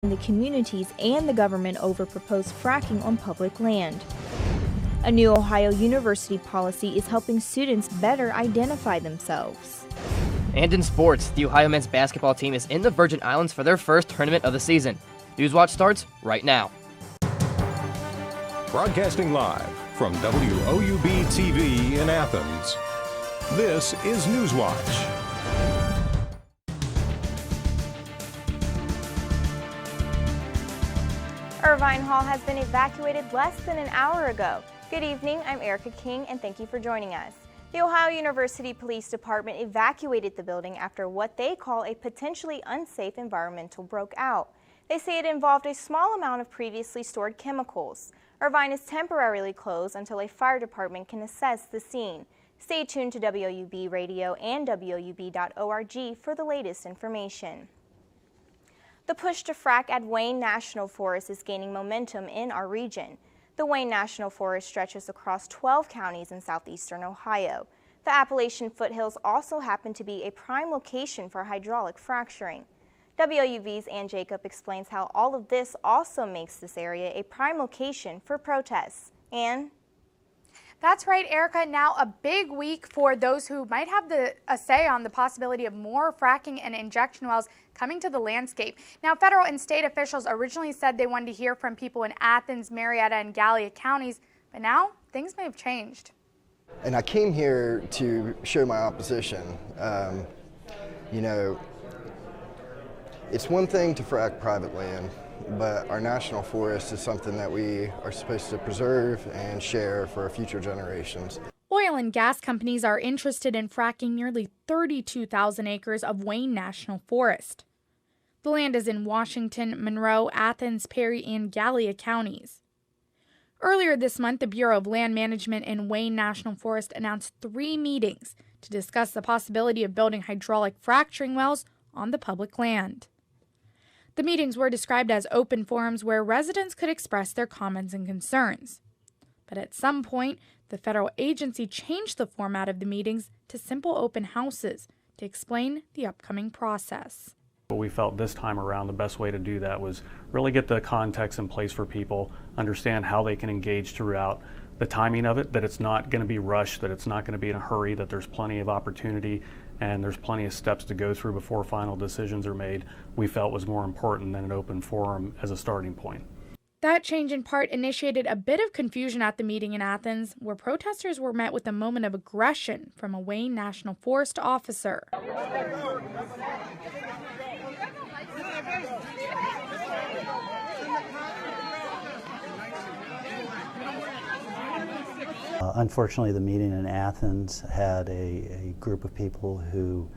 the communities and the government over proposed fracking on public land. A new Ohio University policy is helping students better identify themselves. And in sports, the Ohio men's basketball team is in the Virgin Islands for their first tournament of the season. Newswatch starts right now. Broadcasting live from WOUB TV in Athens, this is Newswatch. Irvine Hall has been evacuated less than an hour ago. Good evening, I'm Erica King, and thank you for joining us. The Ohio University Police Department evacuated the building after what they call a potentially unsafe environmental broke out. They say it involved a small amount of previously stored chemicals. Irvine is temporarily closed until a fire department can assess the scene. Stay tuned to WOUB Radio and WOUB.org for the latest information. The push to frack at Wayne National Forest is gaining momentum in our region. The Wayne National Forest stretches across 12 counties in southeastern Ohio. The Appalachian foothills also happen to be a prime location for hydraulic fracturing. WOUB's Ann Jacob explains how all of this also makes this area a prime location for protests. Ann? That's right, Erica. Now a big week for those who might have a say on the possibility of more fracking and injection wells coming to the landscape. Now, federal and state officials originally said they wanted to hear from people in Athens, Marietta, and Gallia counties, but now things may have changed. And I came here to show my opposition. It's one thing to frack private land, but our national forest is something that we are supposed to preserve and share for future generations. Oil and gas companies are interested in fracking nearly 32,000 acres of Wayne National Forest. The land is in Washington, Monroe, Athens, Perry, and Gallia counties. Earlier this month, the Bureau of Land Management in Wayne National Forest announced 3 meetings to discuss the possibility of building hydraulic fracturing wells on the public land. The meetings were described as open forums where residents could express their comments and concerns. But at some point, the federal agency changed the format of the meetings to simple open houses to explain the upcoming process. We felt this time around the best way to do that was really get the context in place for people, understand how they can engage throughout, the timing of it, that it's not going to be rushed, that it's not going to be in a hurry, that there's plenty of opportunity and there's plenty of steps to go through before final decisions are made. We felt was more important than an open forum as a starting point. That change in part initiated a bit of confusion at the meeting in Athens, where protesters were met with a moment of aggression from a Wayne National Forest officer. Unfortunately, the meeting in Athens had a group of people who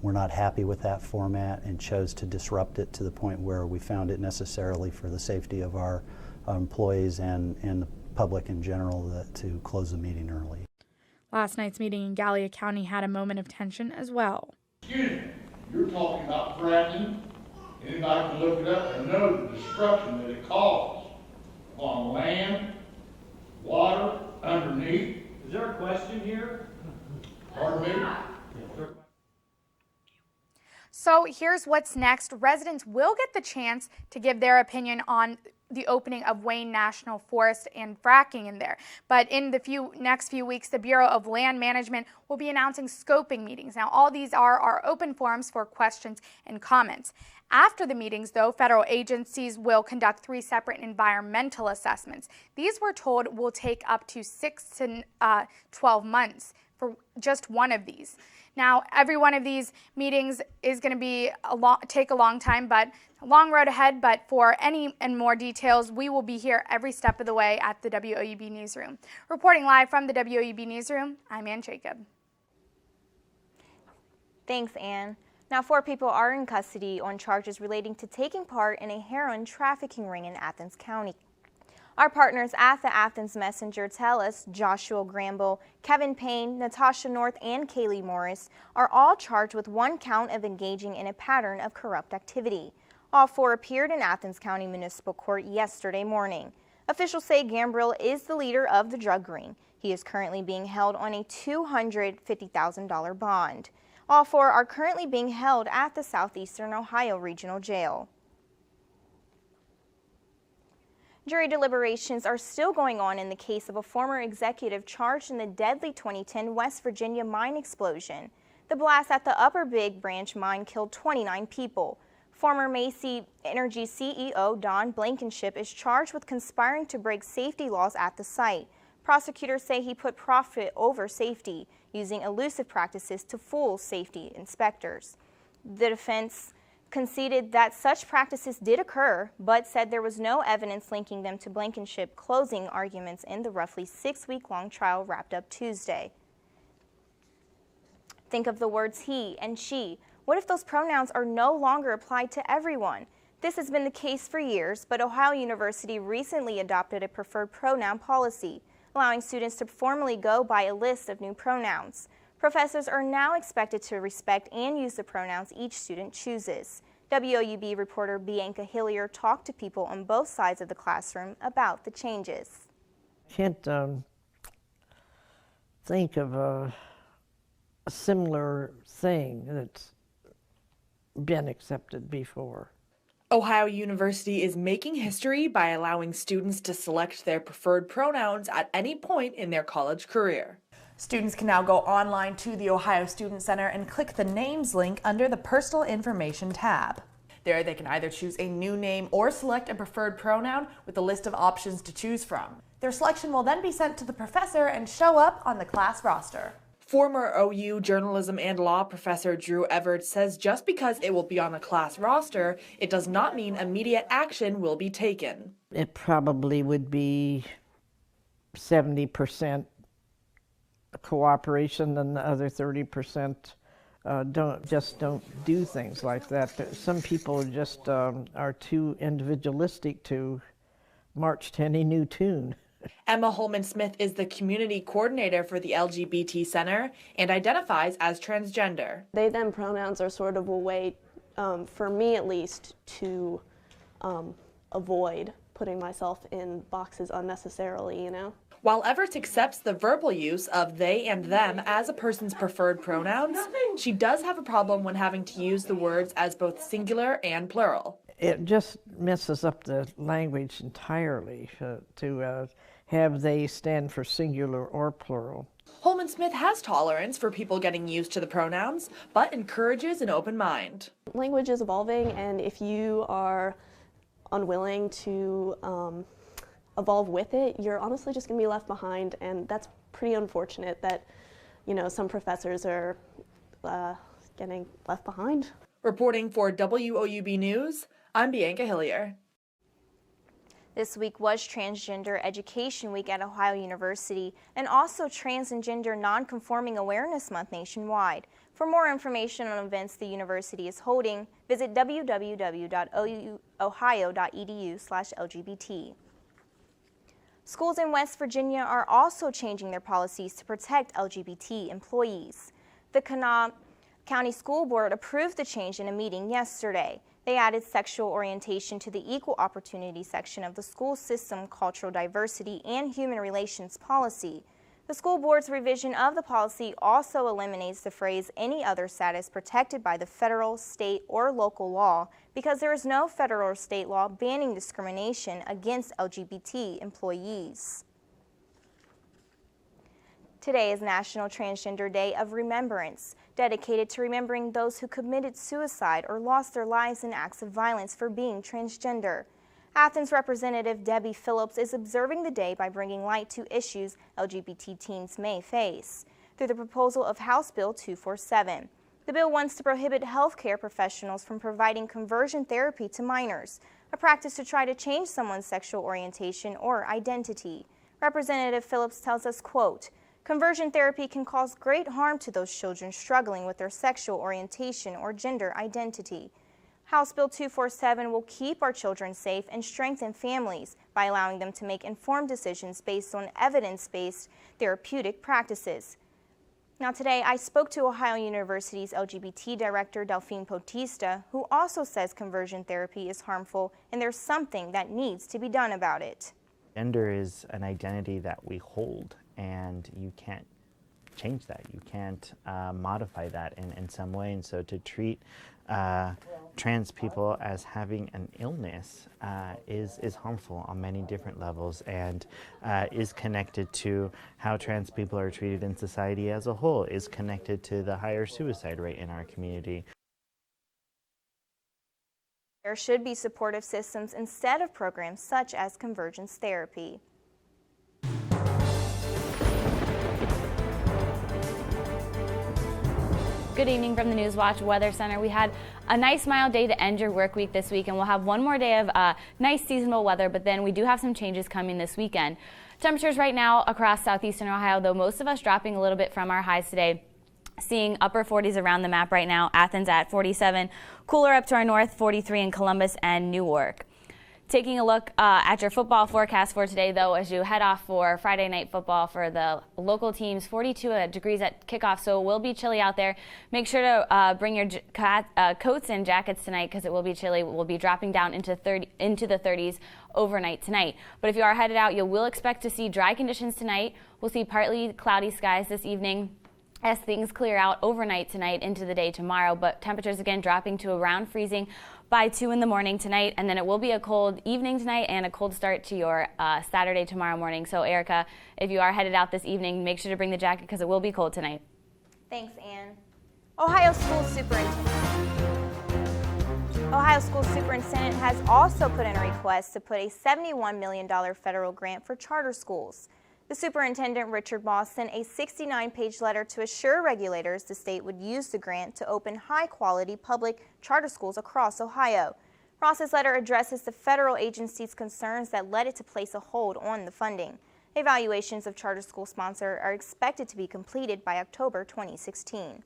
were not happy with that format and chose to disrupt it to the point where we found it necessarily for the safety of our employees and the public in general to close the meeting early. Last night's meeting in Gallia County had a moment of tension as well. Excuse me, you're talking about fracking. Anybody can look it up and know the destruction that it caused on land, water, underneath. Is there a question here? Pardon me? So here's what's next. Residents will get the chance to give their opinion on the opening of Wayne National Forest and fracking in there. But in the next few weeks, the Bureau of Land Management will be announcing scoping meetings. Now, all these are open forums for questions and comments. After the meetings, though, federal agencies will conduct 3 separate environmental assessments. These, we're told, will take up to 6 to 12 months for just one of these. Now, every one of these meetings is going to take a long time, but a long road ahead. But for any and more details, we will be here every step of the way at the WOUB Newsroom. Reporting live from the WOUB Newsroom, I'm Ann Jacob. Thanks, Ann. Now, 4 people are in custody on charges relating to taking part in a heroin trafficking ring in Athens County. Our partners at the Athens Messenger tell us Joshua Gramble, Kevin Payne, Natasha North, and Kaylee Morris are all charged with 1 count of engaging in a pattern of corrupt activity. All 4 appeared in Athens County Municipal Court yesterday morning. Officials say Gambrill is the leader of the drug ring. He is currently being held on a $250,000 bond. All 4 are currently being held at the Southeastern Ohio Regional Jail. Jury deliberations are still going on in the case of a former executive charged in the deadly 2010 West Virginia mine explosion. The blast at the Upper Big Branch mine killed 29 people. Former Macy Energy CEO Don Blankenship is charged with conspiring to break safety laws at the site. Prosecutors say he put profit over safety, using elusive practices to fool safety inspectors. The defense conceded that such practices did occur, but said there was no evidence linking them to Blankenship closing arguments in the roughly 6-week-long trial wrapped up Tuesday. Think of the words he and she. What if those pronouns are no longer applied to everyone? This has been the case for years, but Ohio University recently adopted a preferred pronoun policy, allowing students to formally go by a list of new pronouns. Professors are now expected to respect and use the pronouns each student chooses. WOUB reporter Bianca Hillier talked to people on both sides of the classroom about the changes. Can't think of a similar thing that's been accepted before. Ohio University is making history by allowing students to select their preferred pronouns at any point in their college career. Students can now go online to the Ohio Student Center and click the Names link under the Personal Information tab. There they can either choose a new name or select a preferred pronoun with a list of options to choose from. Their selection will then be sent to the professor and show up on the class roster. Former OU journalism and law professor Drew Everett says just because it will be on the class roster, it does not mean immediate action will be taken. It probably would be 70% cooperation and the other 30% don't do things like that. Some people just are too individualistic to march to any new tune. Emma Holman-Smith is the community coordinator for the LGBT Center and identifies as transgender. They, them pronouns are sort of a way, for me at least, to avoid putting myself in boxes unnecessarily, you know? While Everett accepts the verbal use of they and them as a person's preferred pronouns, she does have a problem when having to use the words as both singular and plural. It just messes up the language entirely to have they stand for singular or plural. Holman-Smith has tolerance for people getting used to the pronouns, but encourages an open mind. Language is evolving, and if you are unwilling to evolve with it, you're honestly just going to be left behind, and that's pretty unfortunate that, you know, some professors are getting left behind. Reporting for WOUB News, I'm Bianca Hillier. This week was Transgender Education Week at Ohio University and also Trans and Gender Nonconforming Awareness Month nationwide. For more information on events the university is holding, visit www.ohio.edu/LGBT. Schools in West Virginia are also changing their policies to protect LGBT employees. The Kanawha County School Board approved the change in a meeting yesterday. They added sexual orientation to the Equal Opportunity section of the school system cultural diversity and human relations policy. The school board's revision of the policy also eliminates the phrase any other status protected by the federal, state, or local law because there is no federal or state law banning discrimination against LGBT employees. Today is National Transgender Day of Remembrance, dedicated to remembering those who committed suicide or lost their lives in acts of violence for being transgender. Athens Representative Debbie Phillips is observing the day by bringing light to issues LGBT teens may face through the proposal of House Bill 247. The bill wants to prohibit healthcare professionals from providing conversion therapy to minors, a practice to try to change someone's sexual orientation or identity. Representative Phillips tells us, quote, "Conversion therapy can cause great harm to those children struggling with their sexual orientation or gender identity. House Bill 247 will keep our children safe and strengthen families by allowing them to make informed decisions based on evidence-based therapeutic practices." Now today, I spoke to Ohio University's LGBT director, Delphine Potista, who also says conversion therapy is harmful and there's something that needs to be done about it. Gender is an identity that we hold, and you can't change that. You can't modify that in some way. And so to treat trans people as having an illness is harmful on many different levels, and is connected to how trans people are treated in society as a whole, is connected to the higher suicide rate in our community. There should be supportive systems instead of programs such as convergence therapy. Good evening from the Newswatch Weather Center. We had a nice mild day to end your work week this week, and we'll have one more day of nice seasonal weather, but then we do have some changes coming this weekend. Temperatures right now across southeastern Ohio, though most of us dropping a little bit from our highs today. Seeing upper 40s around the map right now. Athens at 47, cooler up to our north, 43 in Columbus and Newark. Taking a look at your football forecast for today, though, as you head off for Friday night football for the local teams, 42 degrees at kickoff, so it will be chilly out there. Make sure to bring your coats and jackets tonight because it will be chilly. We'll be dropping down into the 30s overnight tonight. But if you are headed out, you will expect to see dry conditions tonight. We'll see partly cloudy skies this evening as things clear out overnight tonight into the day tomorrow, but temperatures again dropping to around freezing by 2 in the morning tonight, and then it will be a cold evening tonight and a cold start to your Saturday tomorrow morning. So Erica, if you are headed out this evening, make sure to bring the jacket because it will be cold tonight. Thanks, Ann. Ohio School Superintendent has also put in a request to put a $71 million federal grant for charter schools. The superintendent, Richard Moss, sent a 69-page letter to assure regulators the state would use the grant to open high-quality public charter schools across Ohio. Moss's letter addresses the federal agency's concerns that led it to place a hold on the funding. Evaluations of charter school sponsors are expected to be completed by October 2016.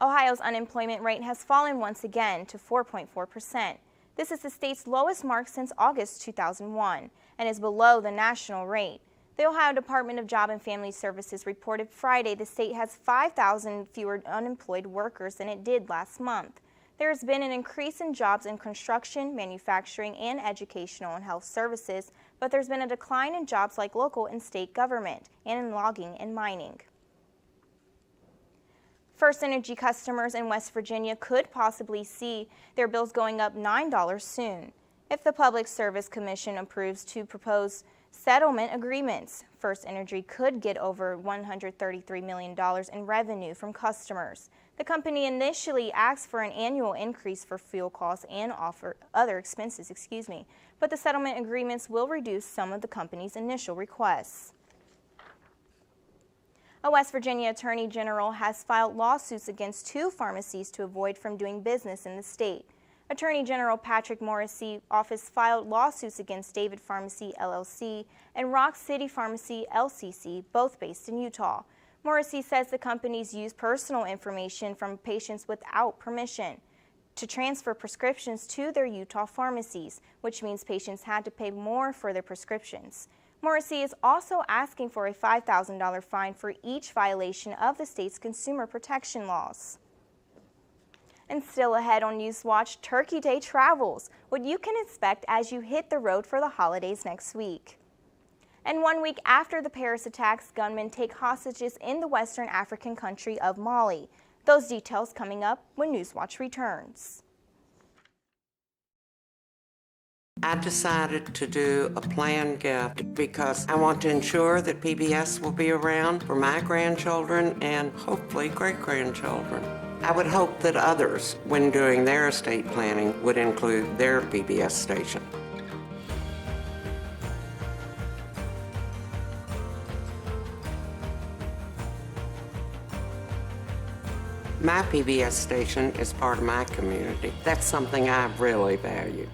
Ohio's unemployment rate has fallen once again to 4.4%. This is the state's lowest mark since August 2001 and is below the national rate. The Ohio Department of Job and Family Services reported Friday the state has 5,000 fewer unemployed workers than it did last month. There has been an increase in jobs in construction, manufacturing, and educational and health services, but there's been a decline in jobs like local and state government and in logging and mining. First Energy customers in West Virginia could possibly see their bills going up $9 soon if the Public Service Commission approves to propose settlement agreements. First Energy could get over $133 million in revenue from customers. The company initially asked for an annual increase for fuel costs and other expenses, but the settlement agreements will reduce some of the company's initial requests. A West Virginia Attorney General has filed lawsuits against 2 pharmacies to avoid from doing business in the state. Attorney General Patrick Morrisey's office filed lawsuits against David Pharmacy, LLC, and Rock City Pharmacy, LCC, both based in Utah. Morrisey says the companies use personal information from patients without permission to transfer prescriptions to their Utah pharmacies, which means patients had to pay more for their prescriptions. Morrisey is also asking for a $5,000 fine for each violation of the state's consumer protection laws. And still ahead on Newswatch, Turkey Day travels, what you can expect as you hit the road for the holidays next week. And 1 week after the Paris attacks, gunmen take hostages in the Western African country of Mali. Those details coming up when Newswatch returns. I decided to do a planned gift because I want to ensure that PBS will be around for my grandchildren and hopefully great-grandchildren. I would hope that others, when doing their estate planning, would include their PBS station. My PBS station is part of my community. That's something I really value.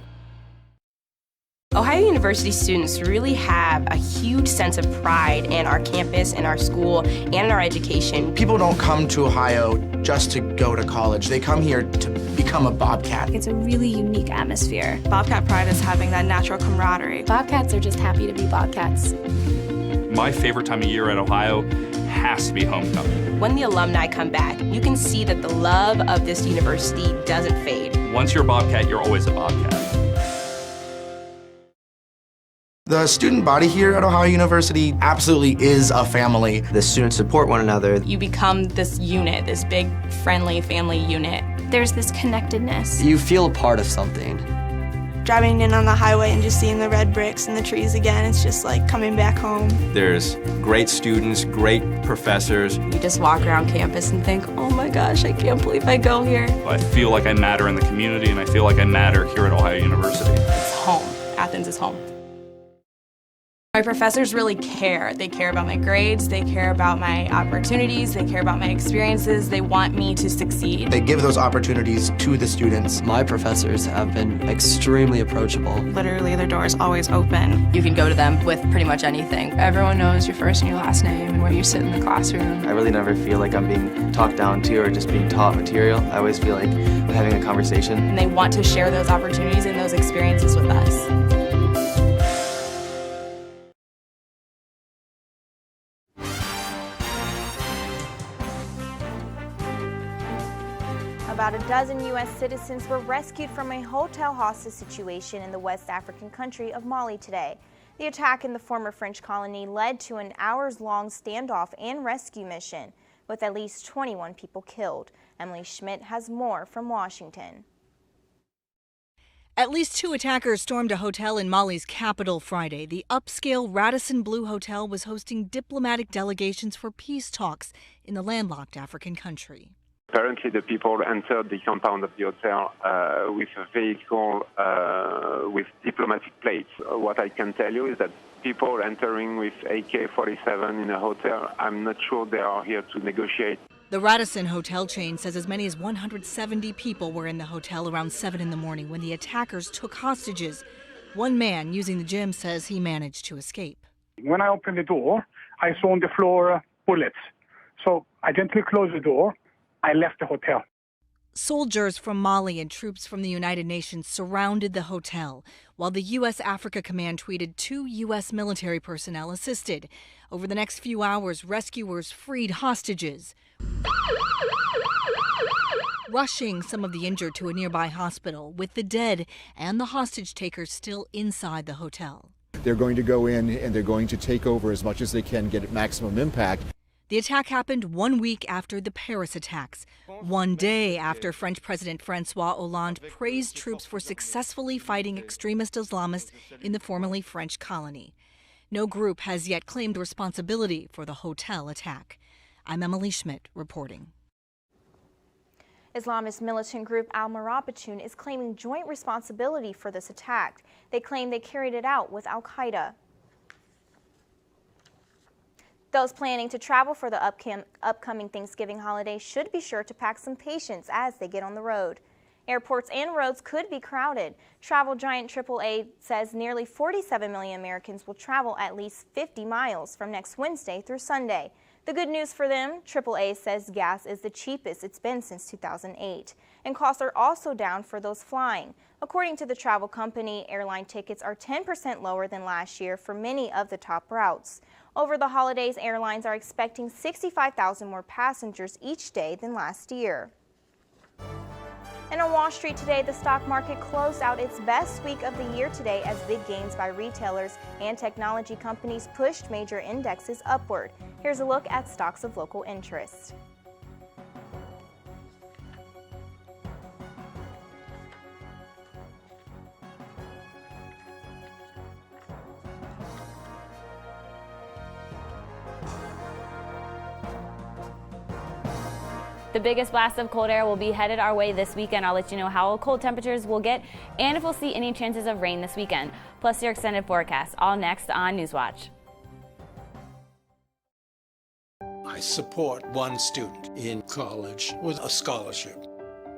Ohio University students really have a huge sense of pride in our campus, in our school, and in our education. People don't come to Ohio just to go to college. They come here to become a Bobcat. It's a really unique atmosphere. Bobcat pride is having that natural camaraderie. Bobcats are just happy to be Bobcats. My favorite time of year at Ohio has to be homecoming. When the alumni come back, you can see that the love of this university doesn't fade. Once you're a Bobcat, you're always a Bobcat. The student body here at Ohio University absolutely is a family. The students support one another. You become this unit, this big, friendly family unit. There's this connectedness. You feel a part of something. Driving in on the highway and just seeing the red bricks and the trees again, it's just like coming back home. There's great students, great professors. You just walk around campus and think, oh my gosh, I can't believe I go here. I feel like I matter in the community, and I feel like I matter here at Ohio University. It's home. Athens is home. My professors really care. They care about my grades, they care about my opportunities, they care about my experiences, they want me to succeed. They give those opportunities to the students. My professors have been extremely approachable. Literally, their door is always open. You can go to them with pretty much anything. Everyone knows your first and your last name and where you sit in the classroom. I really never feel like I'm being talked down to or just being taught material. I always feel like we're having a conversation. And they want to share those opportunities and those experiences with us. About a dozen U.S. citizens were rescued from a hotel hostage situation in the West African country of Mali today. The attack in the former French colony led to an hours-long standoff and rescue mission, with at least 21 people killed. Emily Schmidt has more from Washington. At least 2 attackers stormed a hotel in Mali's capital Friday. The upscale Radisson Blu Hotel was hosting diplomatic delegations for peace talks in the landlocked African country. Apparently, the people entered the compound of the hotel with a vehicle with diplomatic plates. What I can tell you is that people entering with AK-47 in a hotel, I'm not sure they are here to negotiate. The Radisson hotel chain says as many as 170 people were in the hotel around 7 in the morning when the attackers took hostages. One man using the gym says he managed to escape. When I opened the door, I saw on the floor bullets. So I gently closed the door. I left the hotel. Soldiers from Mali and troops from the United Nations surrounded the hotel, while the U.S. Africa Command tweeted 2 U.S. military personnel assisted. Over the next few hours, rescuers freed hostages, rushing some of the injured to a nearby hospital, with the dead and the hostage takers still inside the hotel. They're going to go in and they're going to take over as much as they can, get maximum impact. The attack happened 1 week after the Paris attacks, 1 day after French President François Hollande praised troops for successfully fighting extremist Islamists in the formerly French colony. No group has yet claimed responsibility for the hotel attack. I'm Emily Schmidt reporting. Islamist militant group Al-Murabitun is claiming joint responsibility for this attack. They claim they carried it out with Al-Qaeda. Those planning to travel for the upcoming Thanksgiving holiday should be sure to pack some patience as they get on the road. Airports and roads could be crowded. Travel giant AAA says nearly 47 million Americans will travel at least 50 miles from next Wednesday through Sunday. The good news for them, AAA says gas is the cheapest it's been since 2008, and costs are also down for those flying. According to the travel company, airline tickets are 10% lower than last year for many of the top routes. Over the holidays, airlines are expecting 65,000 more passengers each day than last year. And on Wall Street today, the stock market closed out its best week of the year today as big gains by retailers and technology companies pushed major indexes upward. Here's a look at stocks of local interest. The biggest blast of cold air will be headed our way this weekend. I'll let you know how cold temperatures will get and if we'll see any chances of rain this weekend, plus your extended forecast, all next on Newswatch. I support one student in college with a scholarship.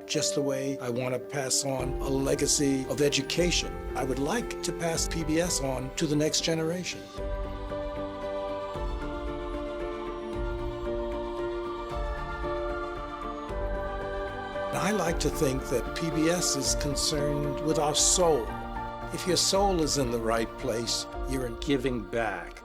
Just the way I want to pass on a legacy of education. I would like to pass PBS on to the next generation. I like to think that PBS is concerned with our soul. If your soul is in the right place, you're giving back.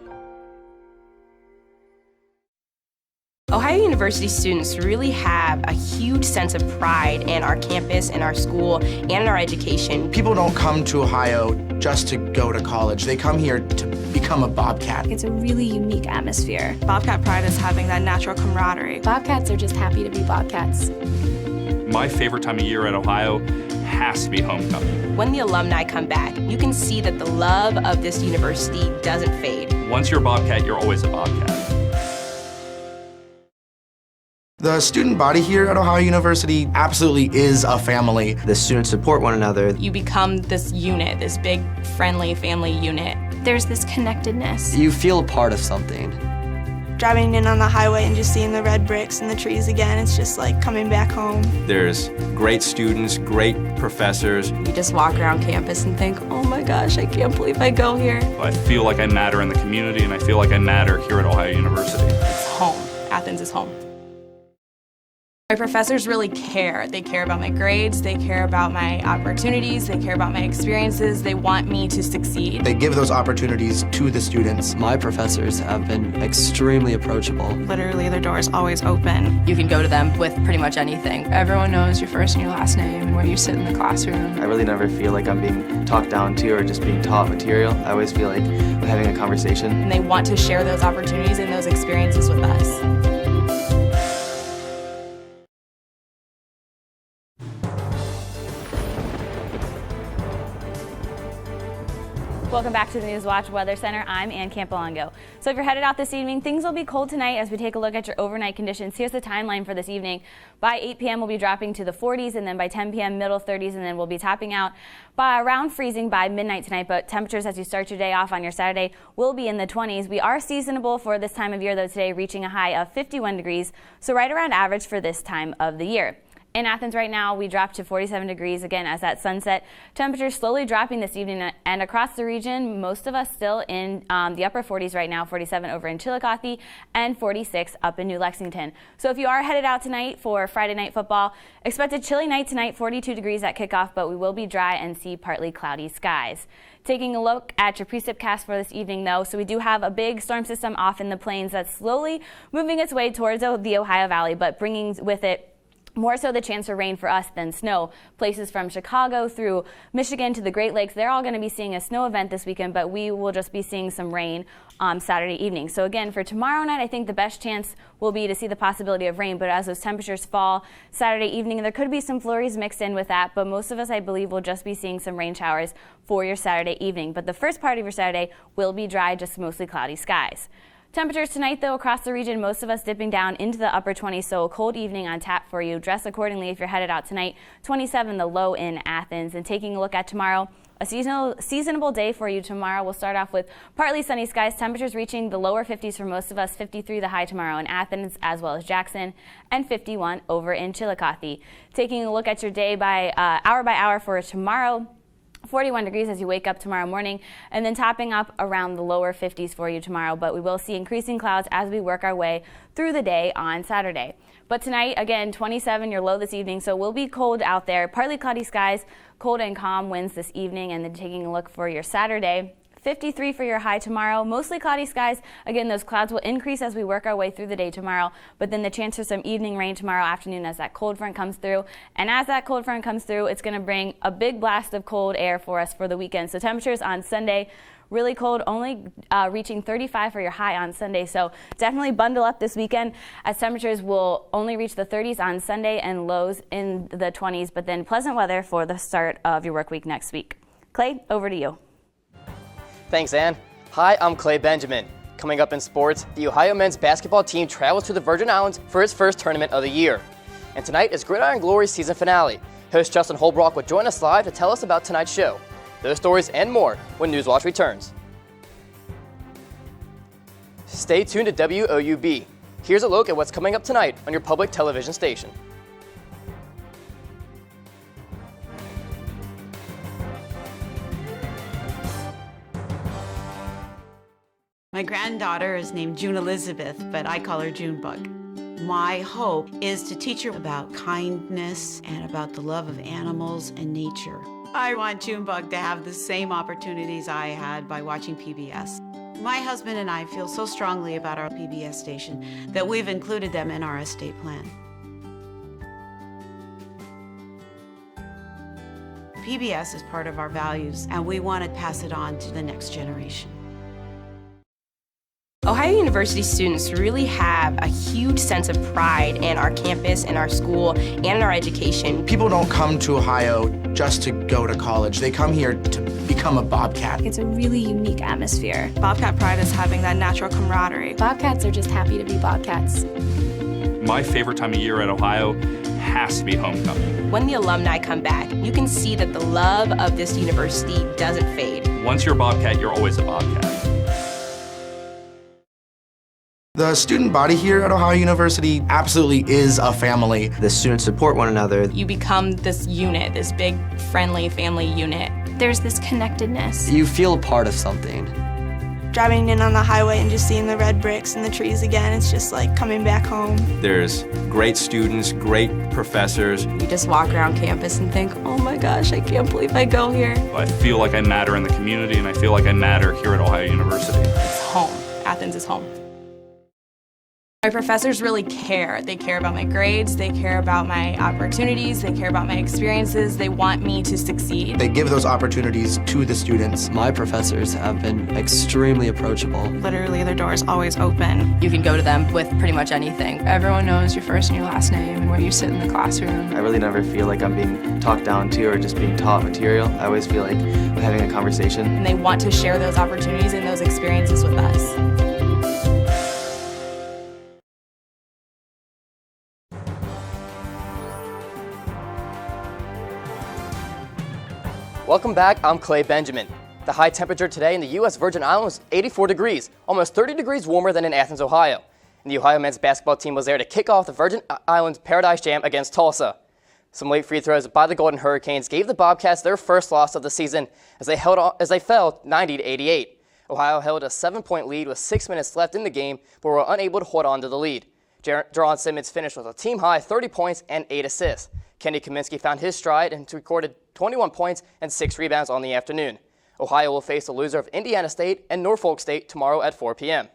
Ohio Ohio University students really have a huge sense of pride in our campus, in our school, and in our education. People don't come to Ohio just to go to college. They come here to become a Bobcat. It's a really unique atmosphere. Bobcat pride is having that natural camaraderie. Bobcats are just happy to be Bobcats. My favorite time of year at Ohio has to be homecoming. When the alumni come back, you can see that the love of this university doesn't fade. Once you're a Bobcat, you're always a Bobcat. The student body here at Ohio University absolutely is a family. The students support one another. You become this unit, this big, friendly family unit. There's this connectedness. You feel a part of something. Driving in on the highway and just seeing the red bricks and the trees again, it's just like coming back home. There's great students, great professors. You just walk around campus and think, oh my gosh, I can't believe I go here. I feel like I matter in the community, and I feel like I matter here at Ohio University. It's home. Athens is home. My professors really care. They care about my grades, they care about my opportunities, they care about my experiences, they want me to succeed. They give those opportunities to the students. My professors have been extremely approachable. Literally, their door is always open. You can go to them with pretty much anything. Everyone knows your first and your last name and where you sit in the classroom. I really never feel like I'm being talked down to or just being taught material. I always feel like I'm having a conversation. And they want to share those opportunities and those experiences with us. Welcome back to the Newswatch Weather Center. I'm Ann Campolongo. So if you're headed out this evening, things will be cold tonight as we take a look at your overnight conditions. Here's the timeline for this evening. By 8 p.m. we'll be dropping to the 40s, and then by 10 p.m. middle 30s, and then we'll be topping out by around freezing by midnight tonight. But temperatures as you start your day off on your Saturday will be in the 20s. We are seasonable for this time of year, though, today reaching a high of 51 degrees, so right around average for this time of the year. In Athens right now, we dropped to 47 degrees again as that sunset. Temperatures slowly dropping this evening, and across the region, most of us still in the upper 40s right now, 47 over in Chillicothe and 46 up in New Lexington. So if you are headed out tonight for Friday night football, expect a chilly night tonight, 42 degrees at kickoff, but we will be dry and see partly cloudy skies. Taking a look at your precipcast for this evening, though, so we do have a big storm system off in the plains that's slowly moving its way towards the Ohio Valley, but bringing with it more so the chance for rain for us than snow. Places from Chicago through Michigan to the Great Lakes, they're all going to be seeing a snow event this weekend, but we will just be seeing some rain Saturday evening. So again, for tomorrow night, I think the best chance will be to see the possibility of rain, but as those temperatures fall Saturday evening, there could be some flurries mixed in with that, but most of us, I believe, will just be seeing some rain showers for your Saturday evening. But the first part of your Saturday will be dry, just mostly cloudy skies. Temperatures tonight, though, across the region, most of us dipping down into the upper 20s, so a cold evening on tap for you. Dress accordingly if you're headed out tonight. 27 the low in Athens. And taking a look at tomorrow, a seasonable day for you tomorrow. We'll start off with partly sunny skies, temperatures reaching the lower 50s for most of us, 53 the high tomorrow in Athens as well as Jackson, and 51 over in Chillicothe. Taking a look at your day by hour for tomorrow, 41 degrees as you wake up tomorrow morning, and then topping up around the lower 50s for you tomorrow, but we will see increasing clouds as we work our way through the day on Saturday. But tonight, again, 27 your low this evening, so it will be cold out there. Partly cloudy skies, cold and calm winds this evening, and then taking a look for your Saturday, 53 for your high tomorrow, mostly cloudy skies. Again, those clouds will increase as we work our way through the day tomorrow, but then the chance for some evening rain tomorrow afternoon as that cold front comes through. And as that cold front comes through, it's going to bring a big blast of cold air for us for the weekend. So temperatures on Sunday, really cold, only reaching 35 for your high on Sunday. So definitely bundle up this weekend as temperatures will only reach the 30s on Sunday and lows in the 20s, but then pleasant weather for the start of your work week next week. Clay, over to you. Thanks, Ann. Hi, I'm Clay Benjamin. Coming up in sports, the Ohio men's basketball team travels to the Virgin Islands for its first tournament of the year. And tonight is Gridiron Glory's season finale. Host Justin Holbrook will join us live to tell us about tonight's show. Those stories and more when Newswatch returns. Stay tuned to WOUB. Here's a look at what's coming up tonight on your public television station. My granddaughter is named June Elizabeth, but I call her Junebug. My hope is to teach her about kindness and about the love of animals and nature. I want Junebug to have the same opportunities I had by watching PBS. My husband and I feel so strongly about our PBS station that we've included them in our estate plan. PBS is part of our values, and we want to pass it on to the next generation. Ohio University students really have a huge sense of pride in our campus, in our school, and in our education. People don't come to Ohio just to go to college. They come here to become a Bobcat. It's a really unique atmosphere. Bobcat pride is having that natural camaraderie. Bobcats are just happy to be Bobcats. My favorite time of year at Ohio has to be homecoming. When the alumni come back, you can see that the love of this university doesn't fade. Once you're a Bobcat, you're always a Bobcat. The student body here at Ohio University absolutely is a family. The students support one another. You become this unit, this big, friendly family unit. There's this connectedness. You feel a part of something. Driving in on the highway and just seeing the red bricks and the trees again, it's just like coming back home. There's great students, great professors. You just walk around campus and think, oh my gosh, I can't believe I go here. I feel like I matter in the community, and I feel like I matter here at Ohio University. It's home. Athens is home. My professors really care. They care about my grades, they care about my opportunities, they care about my experiences, they want me to succeed. They give those opportunities to the students. My professors have been extremely approachable. Literally, their door is always open. You can go to them with pretty much anything. Everyone knows your first and your last name and where you sit in the classroom. I really never feel like I'm being talked down to or just being taught material. I always feel like we're having a conversation. And they want to share those opportunities and those experiences with us. Welcome back, I'm Clay Benjamin. The high temperature today in the U.S. Virgin Islands was 84 degrees, almost 30 degrees warmer than in Athens, Ohio. And the Ohio men's basketball team was there to kick off the Virgin Islands Paradise Jam against Tulsa. Some late free throws by the Golden Hurricanes gave the Bobcats their first loss of the season as they fell 90-88. Ohio held a 7-point lead with 6 minutes left in the game, but were unable to hold on to the lead. Jaron Simmons finished with a team-high 30 points and 8 assists. Kenny Kaminsky found his stride and recorded 21 points and 6 rebounds on the afternoon. Ohio will face the loser of Indiana State and Norfolk State tomorrow at 4 p.m.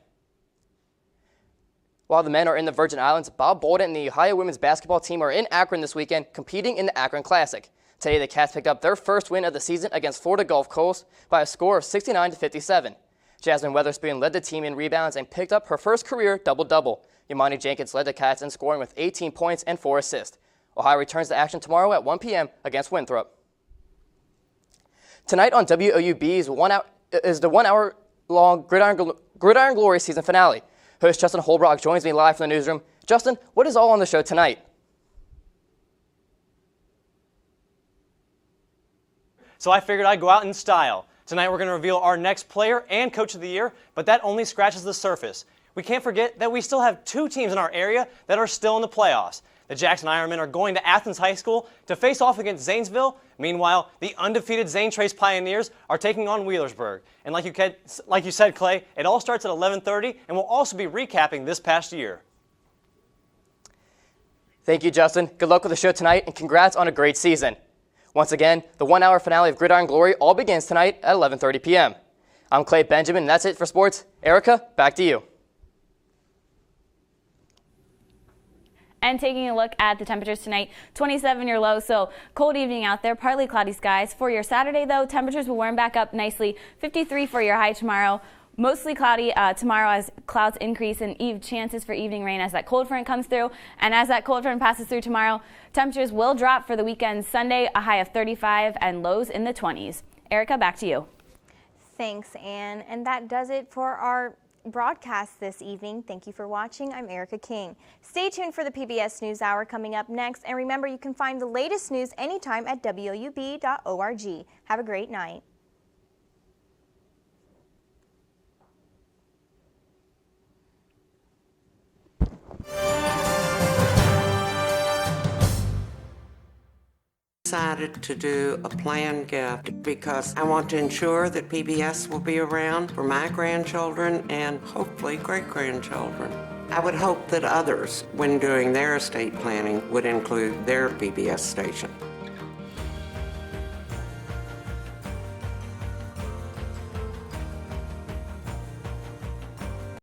While the men are in the Virgin Islands, Bob Bolden and the Ohio women's basketball team are in Akron this weekend competing in the Akron Classic. Today, the Cats picked up their first win of the season against Florida Gulf Coast by a score of 69-57. Jasmine Weatherspoon led the team in rebounds and picked up her first career double-double. Yamani Jenkins led the Cats in scoring with 18 points and 4 assists. Ohio returns to action tomorrow at 1 p.m. against Winthrop. Tonight on WOUB is the one-hour-long Gridiron Glory season finale. Host Justin Holbrook joins me live from the newsroom. Justin, what is all on the show tonight? So I figured I'd go out in style. Tonight we're going to reveal our next player and coach of the year, but that only scratches the surface. We can't forget that we still have 2 teams in our area that are still in the playoffs. The Jackson Ironmen are going to Athens High School to face off against Zanesville. Meanwhile, the undefeated Zane Trace Pioneers are taking on Wheelersburg. And like you said, Clay, it all starts at 11:30, and we'll also be recapping this past year. Thank you, Justin. Good luck with the show tonight, and congrats on a great season. Once again, the one-hour finale of Gridiron Glory all begins tonight at 11:30 p.m. I'm Clay Benjamin, and that's it for sports. Erica, back to you. And taking a look at the temperatures tonight, 27 your low, so cold evening out there, partly cloudy skies. For your Saturday, though, temperatures will warm back up nicely. 53 for your high tomorrow. Mostly cloudy tomorrow as clouds increase and chances for evening rain as that cold front comes through. And as that cold front passes through tomorrow, temperatures will drop for the weekend. Sunday, a high of 35 and lows in the 20s. Erica, back to you. Thanks, Ann. And that does it for our broadcast this evening. Thank you for watching. I'm Erica King. Stay tuned for the PBS News Hour coming up next. And remember, you can find the latest news anytime at WOUB.org. Have a great night. Decided to do a planned gift because I want to ensure that PBS will be around for my grandchildren and hopefully great-grandchildren. I would hope that others, when doing their estate planning, would include their PBS station.